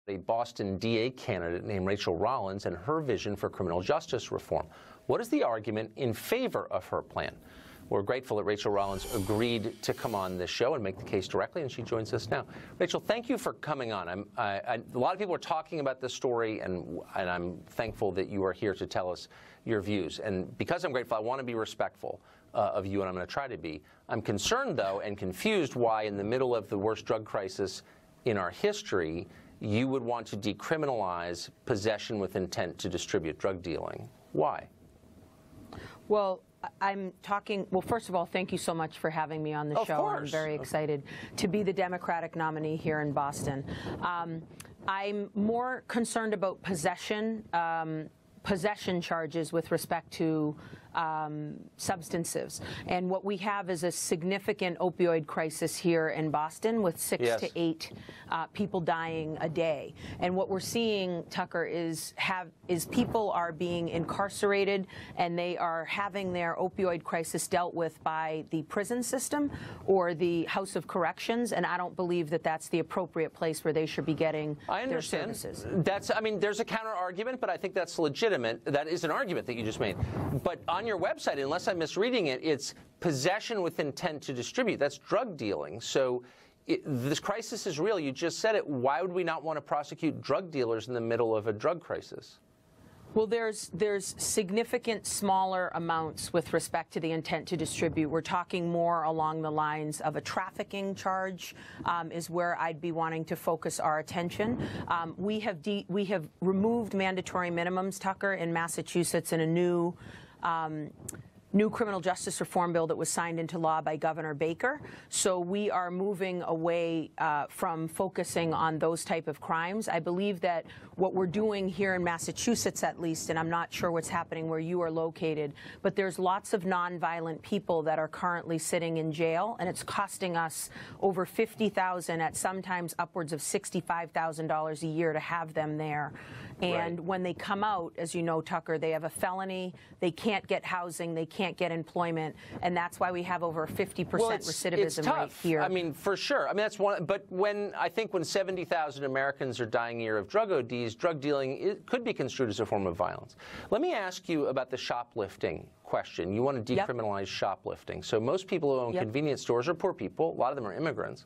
a Boston DA candidate named Rachel Rollins and her vision for criminal justice reform. What is the argument in favor of her plan? We're grateful that Rachel Rollins agreed to come on this show and make the case directly, and she joins us now. Rachel, thank you for coming on. A lot of people are talking about this story, and I'm thankful that you are here to tell us your views. And because I'm grateful, I want to be respectful of you, and I'm going to try to be. I'm concerned, though, and confused why, in the middle of the worst drug crisis in our history, you would want to decriminalize possession with intent to distribute drug dealing. Why? Well, well, first of all, thank you so much for having me on the show. I'm very excited to be the Democratic nominee here in Boston. I'm more concerned about possession charges with respect to substances. And what we have is a significant opioid crisis here in Boston with 6 to 8 people dying a day. And what we're seeing, Tucker, is people are being incarcerated and they are having their opioid crisis dealt with by the prison system or the House of Corrections, and I don't believe that that's the appropriate place where they should be getting their services. I mean, there's a counter argument, but I think that's legitimate. That is an argument that you just made. But on your website, unless I'm misreading it, it's possession with intent to distribute. That's drug dealing. So this crisis is real. You just said it. Why would we not want to prosecute drug dealers in the middle of a drug crisis? Well, there's significant smaller amounts with respect to the intent to distribute. We're talking more along the lines of a trafficking charge is where I'd be wanting to focus our attention. We have removed mandatory minimums, Tucker, in Massachusetts in a new criminal justice reform bill that was signed into law by Governor Baker. So we are moving away from focusing on those type of crimes. I believe that what we're doing here in Massachusetts, at least, and I'm not sure what's happening where you are located, but there's lots of nonviolent people that are currently sitting in jail, and it's costing us over $50,000 at sometimes upwards of $65,000 a year to have them there. And when they come out, as you know, Tucker, they have a felony, they can't get housing, they can't get employment, and that's why we have over 50% recidivism rate here. I mean, for sure. I mean, that's one. But when 70,000 Americans are dying a year of drug ODs, drug dealing could be construed as a form of violence. Let me ask you about the shoplifting question. You want to decriminalize shoplifting. So most people who own convenience stores are poor people. A lot of them are immigrants.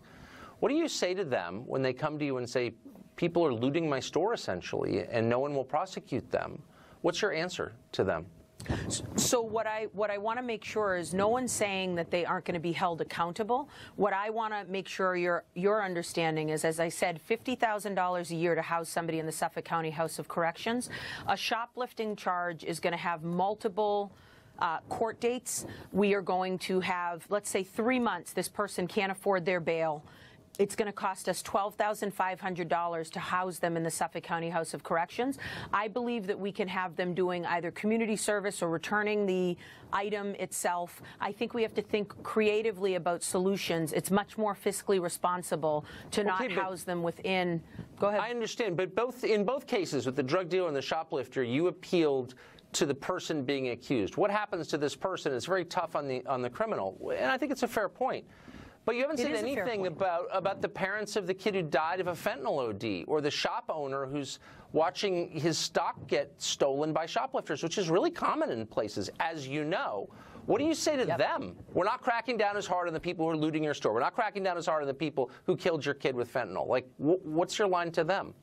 What do you say to them when they come to you and say, people are looting my store, essentially, and no one will prosecute them? What's your answer to them? So what I want to make sure is no one's saying that they aren't going to be held accountable. What I want to make sure your understanding is, as I said, $50,000 a year to house somebody in the Suffolk County House of Corrections. A shoplifting charge is going to have multiple court dates. We are going to have, let's say, 3 months. This person can't afford their bail. It's going to cost us $12,500 to house them in the Suffolk County House of Corrections. I believe that we can have them doing either community service or returning the item itself. I think we have to think creatively about solutions. It's much more fiscally responsible to not house them within. Go ahead. I understand, but in both cases, with the drug dealer and the shoplifter, you appealed to the person being accused. What happens to this person is very tough on the criminal, and I think it's a fair point. But you haven't said anything about the parents of the kid who died of a fentanyl OD, or the shop owner who's watching his stock get stolen by shoplifters, which is really common in places, as you know. What do you say to them? We're not cracking down as hard on the people who are looting your store. We're not cracking down as hard on the people who killed your kid with fentanyl. Like, what's your line to them?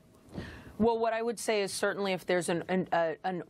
Well, what I would say is certainly if there's an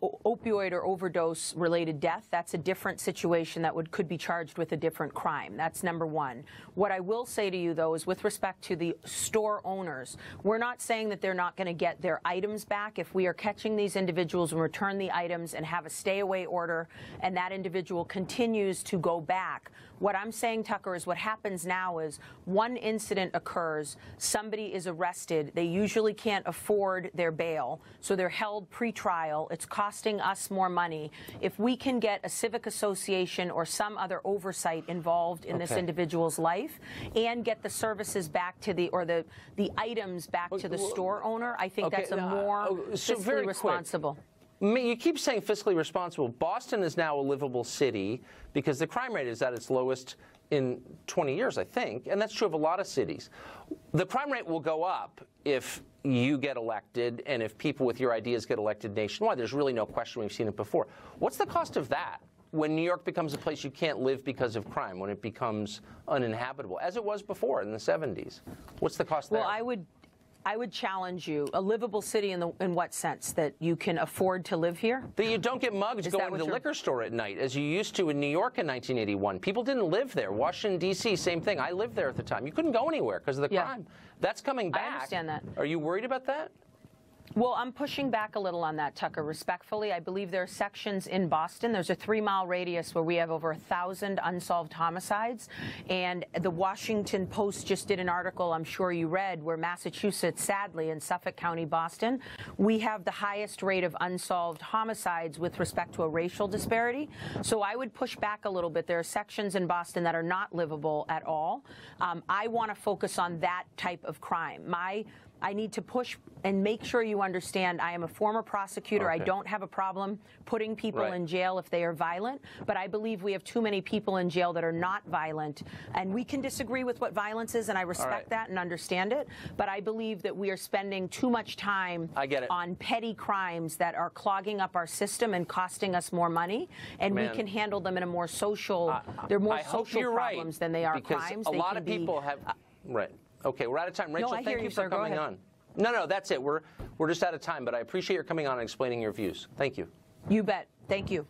opioid or overdose-related death, that's a different situation that could be charged with a different crime. That's number one. What I will say to you, though, is with respect to the store owners, we're not saying that they're not going to get their items back. If we are catching these individuals and return the items and have a stay-away order and that individual continues to go back, what I'm saying, Tucker, is what happens now is one incident occurs, somebody is arrested, they usually can't afford their bail, so they're held pre-trial. It's costing us more money. If we can get a civic association or some other oversight involved in this individual's life and get the services back to the items back to the store owner, I think that's a more fiscally responsible. You keep saying fiscally responsible. Boston is now a livable city because the crime rate is at its lowest in 20 years, I think, and that's true of a lot of cities. The crime rate will go up if you get elected and if people with your ideas get elected nationwide. There's really no question. We've seen it before. What's the cost of that when New York becomes a place you can't live because of crime, when it becomes uninhabitable, as it was before in the 70s? What's the cost there? Well, I would challenge you. A livable city in what sense? That you can afford to live here? That you don't get mugged going to the liquor store at night, as you used to in New York in 1981. People didn't live there. Washington, D.C., same thing. I lived there at the time. You couldn't go anywhere because of the crime. That's coming back. I understand that. Are you worried about that? Well, I'm pushing back a little on that, Tucker, respectfully. I believe there are sections in Boston. There's a 3-mile radius where we have over 1,000 unsolved homicides. And the Washington Post just did an article, I'm sure you read, where Massachusetts, sadly, in Suffolk County, Boston, we have the highest rate of unsolved homicides with respect to a racial disparity. So I would push back a little bit. There are sections in Boston that are not livable at all. I want to focus on that type of crime. I need to push and make sure you understand I am a former prosecutor. Okay. I don't have a problem putting people in jail if they are violent, but I believe we have too many people in jail that are not violent. And we can disagree with what violence is, and I respect that and understand it, but I believe that we are spending too much time on petty crimes that are clogging up our system and costing us more money, and we can handle them in a more social, they're more social problems than they are crimes. A lot of people have, Okay, we're out of time. Rachel, thank you for coming on. No, that's it. We're just out of time, but I appreciate your coming on and explaining your views. Thank you. You bet. Thank you.